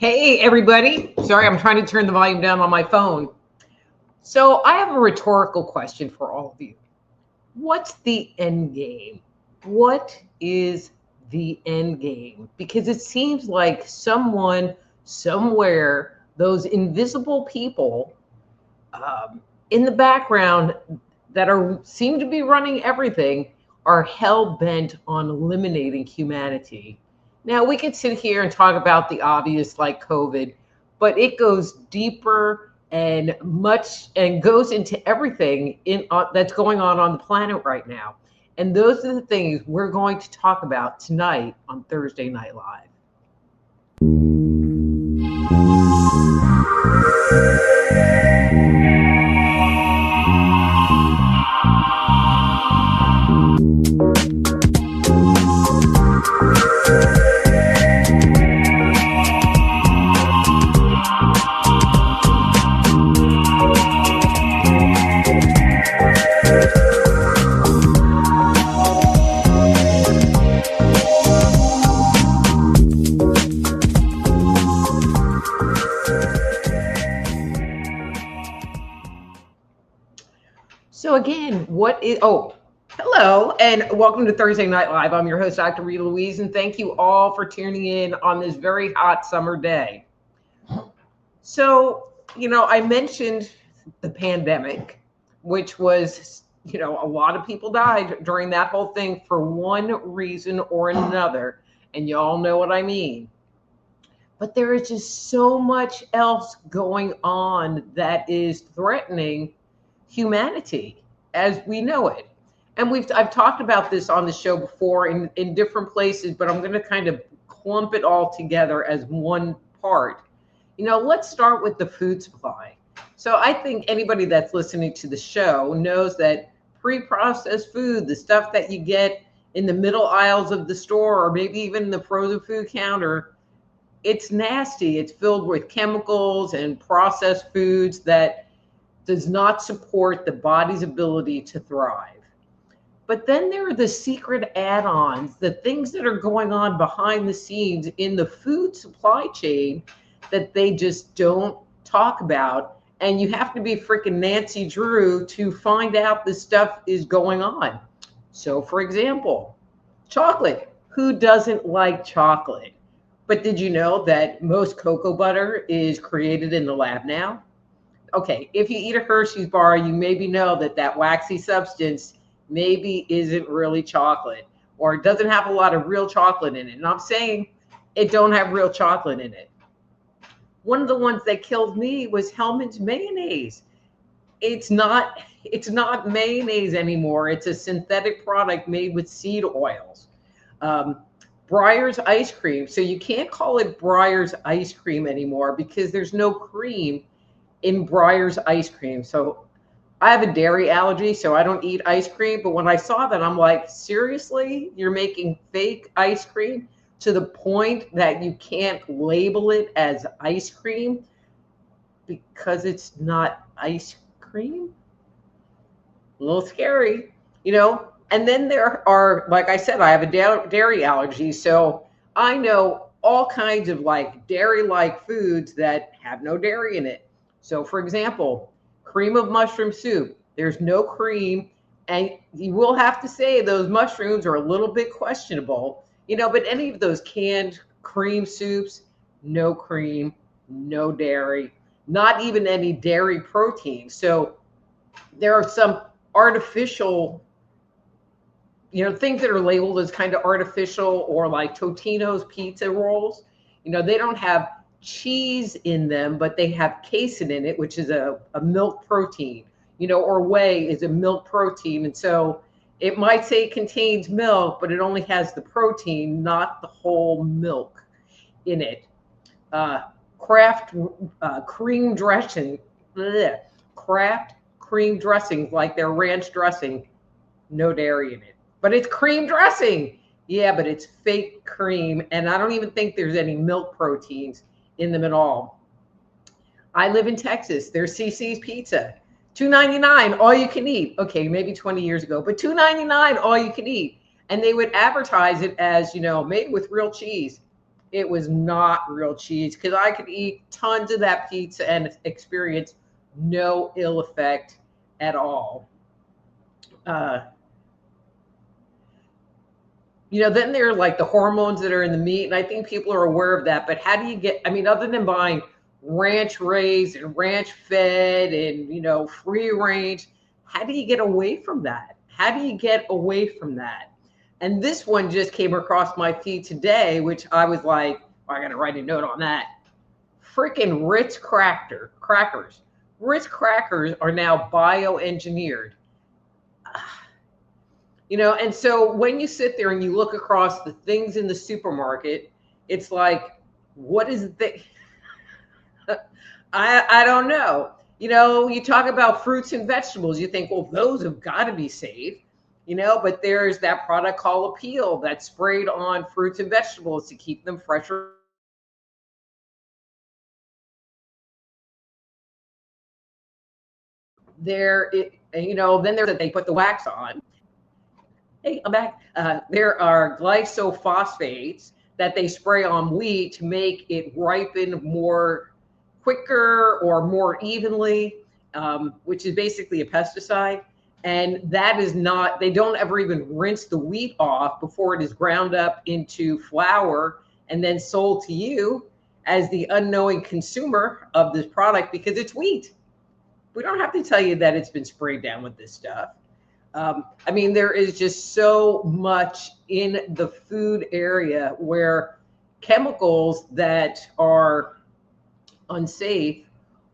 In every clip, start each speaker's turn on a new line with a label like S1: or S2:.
S1: Hey, everybody. Sorry, I'm trying to turn the volume down on my phone. So I have a rhetorical question for all of you. What's the end game? What is the end game? Because it seems like someone, somewhere, those invisible people in the background that seem to be running everything are hell bent on eliminating humanity. Now we could sit here and talk about the obvious like COVID, but it goes deeper and much and goes into everything that's going on the planet right now. And those are the things we're going to talk about tonight on Thursday Night Live. So again, hello and welcome to Thursday Night Live. I'm your host, Dr. Rita Louise, and thank you all for tuning in on this very hot summer day. So, I mentioned the pandemic, which was, a lot of people died during that whole thing for one reason or another, and y'all know what I mean. But there is just so much else going on that is threatening humanity as we know it. And I've talked about this on the show before in different places, but I'm going to kind of clump it all together as one part. Let's start with the food supply. So I think anybody that's listening to the show knows that pre-processed food, the stuff that you get in the middle aisles of the store, or maybe even the frozen food counter, it's nasty. It's filled with chemicals and processed foods that does not support the body's ability to thrive. But then there are the secret add-ons, the things that are going on behind the scenes in the food supply chain that they just don't talk about. And you have to be freaking Nancy Drew to find out this stuff is going on. So for example, chocolate. Who doesn't like chocolate? But did you know that most cocoa butter is created in the lab now? Okay, if you eat a Hershey's bar, you maybe know that waxy substance maybe isn't really chocolate, or it doesn't have a lot of real chocolate in it. And I'm saying it don't have real chocolate in it. One of the ones that killed me was Hellmann's mayonnaise. It's not mayonnaise anymore. It's a synthetic product made with seed oils. Breyer's ice cream. So you can't call it Breyer's ice cream anymore because there's no cream in Breyer's ice cream. So I have a dairy allergy, so I don't eat ice cream. But when I saw that, I'm like, seriously, you're making fake ice cream to the point that you can't label it as ice cream because it's not ice cream? A little scary, And then there are, like I said, I have a dairy allergy. So I know all kinds of like dairy-like foods that have no dairy in it. So for example, cream of mushroom soup, there's no cream. And you will have to say those mushrooms are a little bit questionable, but any of those canned cream soups, no cream, no dairy, not even any dairy protein. So there are some artificial, things that are labeled as kind of artificial, or like Totino's pizza rolls. They don't have cheese in them, but they have casein in it, which is a milk protein, or whey is a milk protein. And so it might say it contains milk, but it only has the protein, not the whole milk in it. Kraft cream dressing, Kraft cream dressings, like their ranch dressing, no dairy in it, but it's cream dressing. Yeah, but it's fake cream. And I don't even think there's any milk proteins in them at all. I live in Texas. There's CC's Pizza, $2.99 all you can eat. Okay, maybe 20 years ago, but $2.99 all you can eat. And they would advertise it as, made with real cheese. it was not real cheese, because I could eat tons of that pizza and experience no ill effect at all. Uh, then there are like the hormones that are in the meat, and I think people are aware of that. But how do you get? I mean, other than buying ranch raised and ranch fed and free range, how do you get away from that? How do you get away from that? And this one just came across my feed today, which I was like, oh, I got to write a note on that. Freaking crackers. Ritz crackers are now bioengineered. And so when you sit there and you look across the things in the supermarket, it's like, what is the I don't know. You talk about fruits and vegetables, you think, well, those have got to be safe, but there's that product called Appeal that's sprayed on fruits and vegetables to keep them fresher. Then there's that they put the wax on. Hey, I'm back. There are glyphosate that they spray on wheat to make it ripen more quicker or more evenly, which is basically a pesticide. And that is not, they don't ever even rinse the wheat off before it is ground up into flour and then sold to you as the unknowing consumer of this product, because it's wheat. We don't have to tell you that it's been sprayed down with this stuff. I mean, there is just so much in the food area where chemicals that are unsafe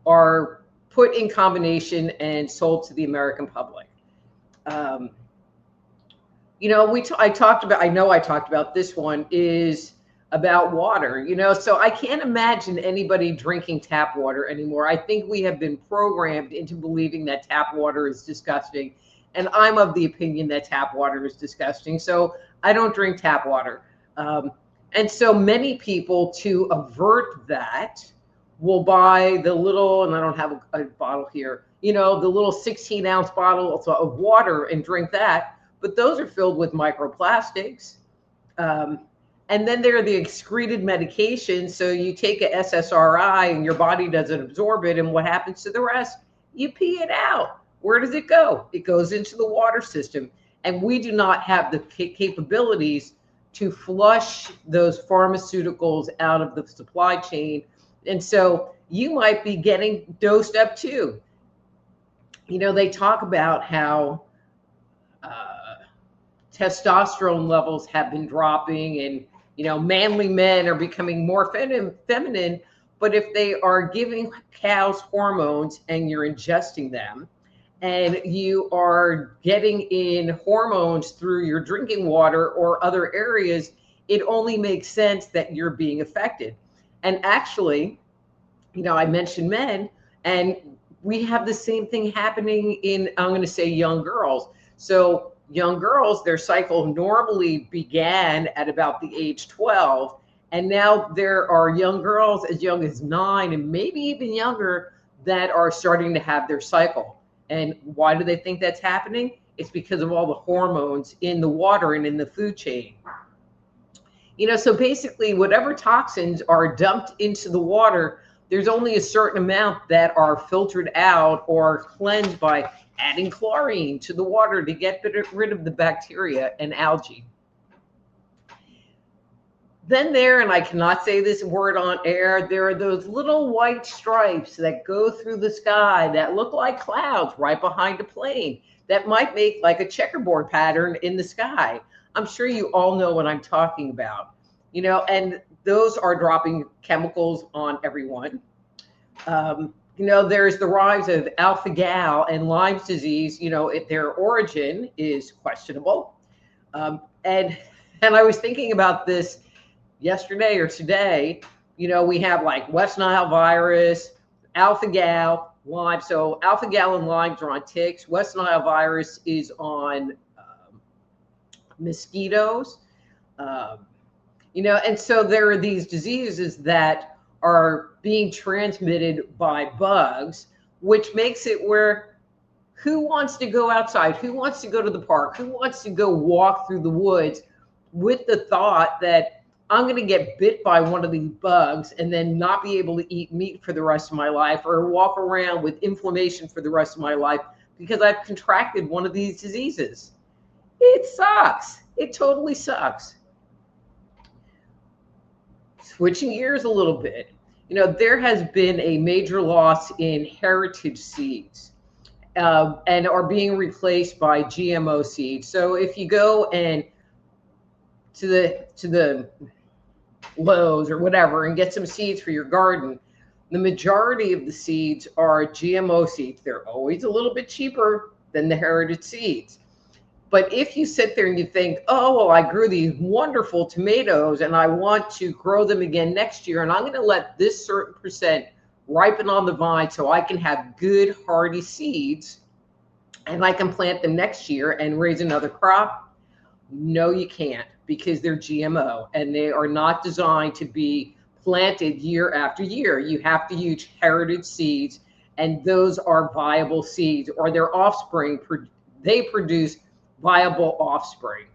S1: are put in combination and sold to the American public. I talked about this one is about water, so I can't imagine anybody drinking tap water anymore. I think we have been programmed into believing that tap water is disgusting. And I'm of the opinion that tap water is disgusting. So I don't drink tap water. And so many people, to avert that, will buy the little, and I don't have a bottle here, the little 16-ounce bottle of water and drink that. But those are filled with microplastics. And then there are the excreted medications. So you take a SSRI and your body doesn't absorb it. And what happens to the rest? You pee it out. Where does it go? It goes into the water system. And we do not have the capabilities to flush those pharmaceuticals out of the supply chain. And so you might be getting dosed up too. They talk about how testosterone levels have been dropping, and manly men are becoming more feminine. But if they are giving cows hormones and you're ingesting them, and you are getting in hormones through your drinking water or other areas, it only makes sense that you're being affected. And actually, I mentioned men, and we have the same thing happening in, I'm going to say, young girls. So young girls, their cycle normally began at about the age 12. And now there are young girls as young as 9 and maybe even younger that are starting to have their cycle. And why do they think that's happening? It's because of all the hormones in the water and in the food chain. So basically, whatever toxins are dumped into the water, there's only a certain amount that are filtered out or cleansed by adding chlorine to the water to get rid of the bacteria and algae. Then and I cannot say this word on air, there are those little white stripes that go through the sky that look like clouds right behind a plane that might make like a checkerboard pattern in the sky. I'm sure you all know what I'm talking about, and those are dropping chemicals on everyone. There's the rise of alpha-gal and Lyme's disease. Their origin is questionable. And I was thinking about this yesterday or today. We have like West Nile virus, alpha-gal, Lyme. So alpha-gal and Lyme are on ticks. West Nile virus is on mosquitoes. And so there are these diseases that are being transmitted by bugs, which makes it where who wants to go outside? Who wants to go to the park? Who wants to go walk through the woods with the thought that I'm going to get bit by one of these bugs and then not be able to eat meat for the rest of my life, or walk around with inflammation for the rest of my life because I've contracted one of these diseases. It sucks. It totally sucks. Switching gears a little bit, there has been a major loss in heritage seeds, and are being replaced by GMO seeds. So if you go and to the Lowe's or whatever and get some seeds for your garden, the majority of the seeds are GMO seeds. They're always a little bit cheaper than the heritage seeds. But if you sit there and you think, oh, well, I grew these wonderful tomatoes and I want to grow them again next year, and I'm going to let this certain percent ripen on the vine so I can have good, hardy seeds and I can plant them next year and raise another crop. No, you can't, because they're GMO and they are not designed to be planted year after year. You have to use heritage seeds, and those are viable seeds, or their offspring, they produce viable offspring.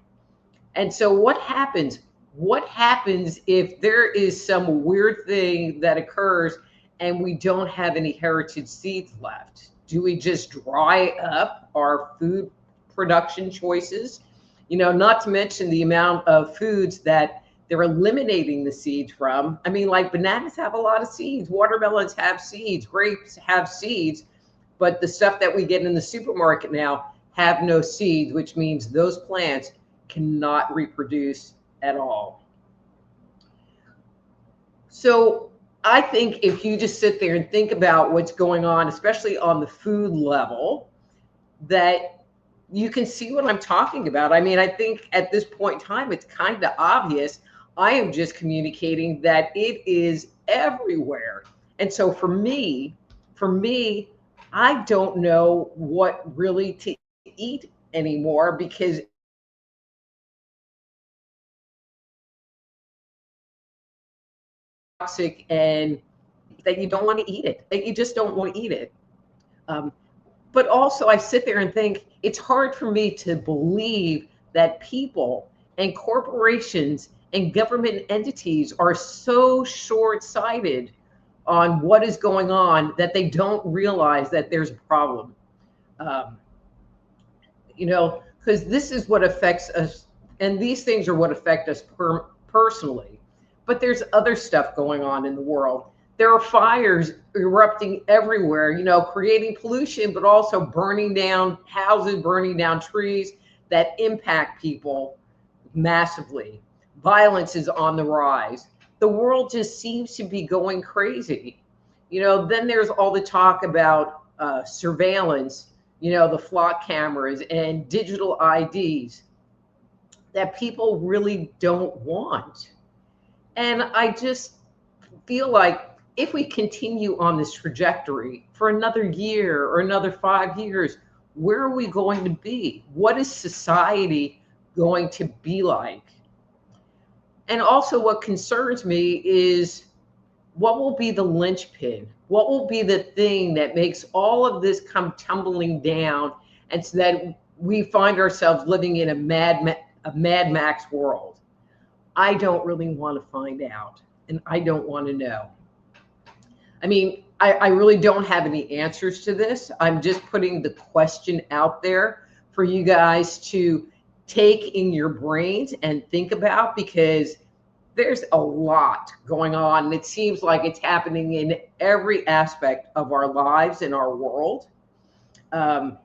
S1: And so what happens? What happens if there is some weird thing that occurs and we don't have any heritage seeds left? Do we just dry up our food production choices? Not to mention the amount of foods that they're eliminating the seeds from. I mean, like bananas have a lot of seeds, watermelons have seeds, grapes have seeds, but the stuff that we get in the supermarket now have no seeds, which means those plants cannot reproduce at all. So I think if you just sit there and think about what's going on, especially on the food level, that you can see what I'm talking about. I mean, I think at this point in time, it's kind of obvious. I am just communicating that it is everywhere. And so for me, I don't know what really to eat anymore, because toxic, and that you don't want to eat it. That you just don't want to eat it. But also I sit there and think it's hard for me to believe that people and corporations and government entities are so short-sighted on what is going on that they don't realize that there's a problem. Because this is what affects us, and these things are what affect us personally. But there's other stuff going on in the world. There are fires erupting everywhere, creating pollution, but also burning down houses, burning down trees that impact people massively. Violence is on the rise. The world just seems to be going crazy. Then there's all the talk about surveillance, the flock cameras and digital IDs that people really don't want. And I just feel like if we continue on this trajectory for another year or another 5 years, where are we going to be? What is society going to be like? And also what concerns me is what will be the linchpin? What will be the thing that makes all of this come tumbling down, and so that we find ourselves living in a Mad Max world? I don't really want to find out, and I don't want to know. I mean, I really don't have any answers to this. I'm just putting the question out there for you guys to take in your brains and think about, because there's a lot going on, and it seems like it's happening in every aspect of our lives and our world. And,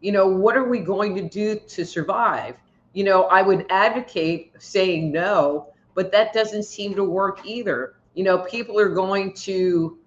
S1: what are we going to do to survive? I would advocate saying no, but that doesn't seem to work either. People are going to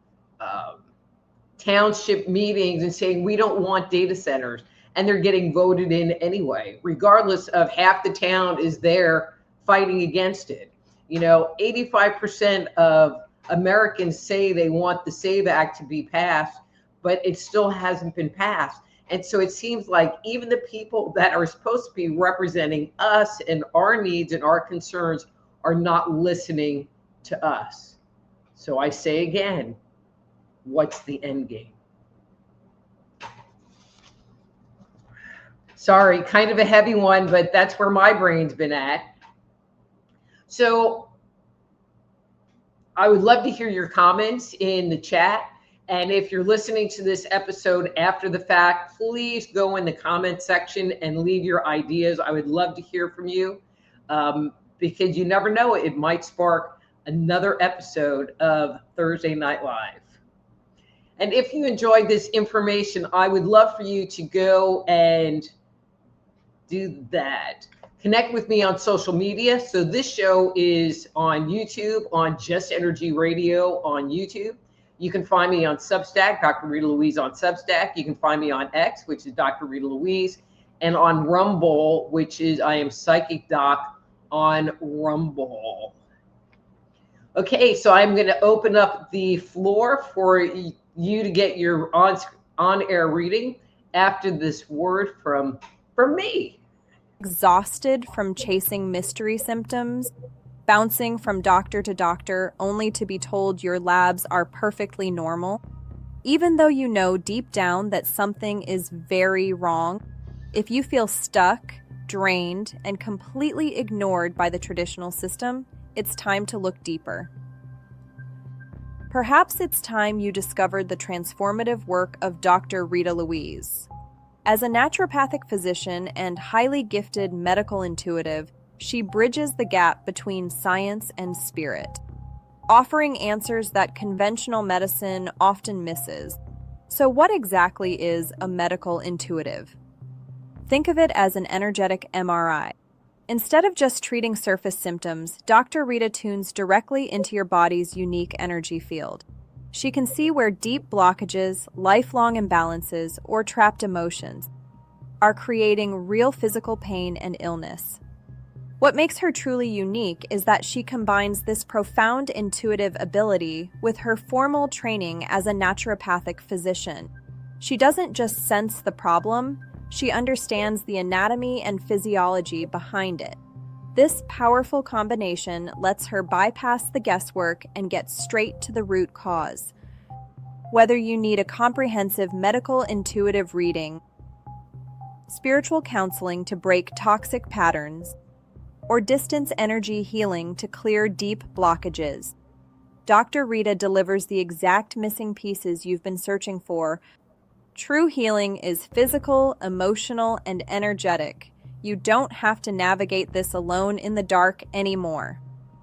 S1: township meetings and saying, we don't want data centers, and they're getting voted in anyway, regardless of half the town is there fighting against it. 85% of Americans say they want the SAVE Act to be passed, but it still hasn't been passed. And so it seems like even the people that are supposed to be representing us and our needs and our concerns are not listening to us. So I say again, what's the end game? Sorry, kind of a heavy one, but that's where my brain's been at. So I would love to hear your comments in the chat. And if you're listening to this episode after the fact, please go in the comment section and leave your ideas. I would love to hear from you, because you never know, it might spark another episode of Thursday Night Live. And if you enjoyed this information, I would love for you to go and do that. Connect with me on social media. So this show is on YouTube, on Just Energy Radio on YouTube. You can find me on Substack, Dr. Rita Louise on Substack. You can find me on X, which is Dr. Rita Louise, and on Rumble, which is I am Psychic Doc on Rumble. Okay, so I'm going to open up the floor for you to get your on-air reading after this word from me.
S2: Exhausted from chasing mystery symptoms, bouncing from doctor to doctor only to be told your labs are perfectly normal, even though you know deep down that something is very wrong. If you feel stuck, drained, and completely ignored by the traditional system, it's time to look deeper. Perhaps it's time you discovered the transformative work of Dr. Rita Louise. As a naturopathic physician and highly gifted medical intuitive, she bridges the gap between science and spirit, offering answers that conventional medicine often misses. So what exactly is a medical intuitive? Think of it as an energetic MRI. Instead of just treating surface symptoms, Dr. Rita tunes directly into your body's unique energy field. She can see where deep blockages, lifelong imbalances, or trapped emotions are creating real physical pain and illness. What makes her truly unique is that she combines this profound intuitive ability with her formal training as a naturopathic physician. She doesn't just sense the problem, she understands the anatomy and physiology behind it. This powerful combination lets her bypass the guesswork and get straight to the root cause. Whether you need a comprehensive medical intuitive reading, spiritual counseling to break toxic patterns, or distance energy healing to clear deep blockages, Dr. Rita delivers the exact missing pieces you've been searching for. True healing is physical, emotional, and energetic. You don't have to navigate this alone in the dark anymore.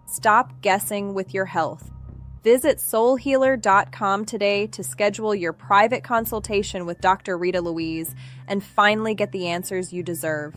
S2: Stop guessing with your health. Visit soulhealer.com today to schedule your private consultation with Dr. Rita Louise and finally get the answers you deserve.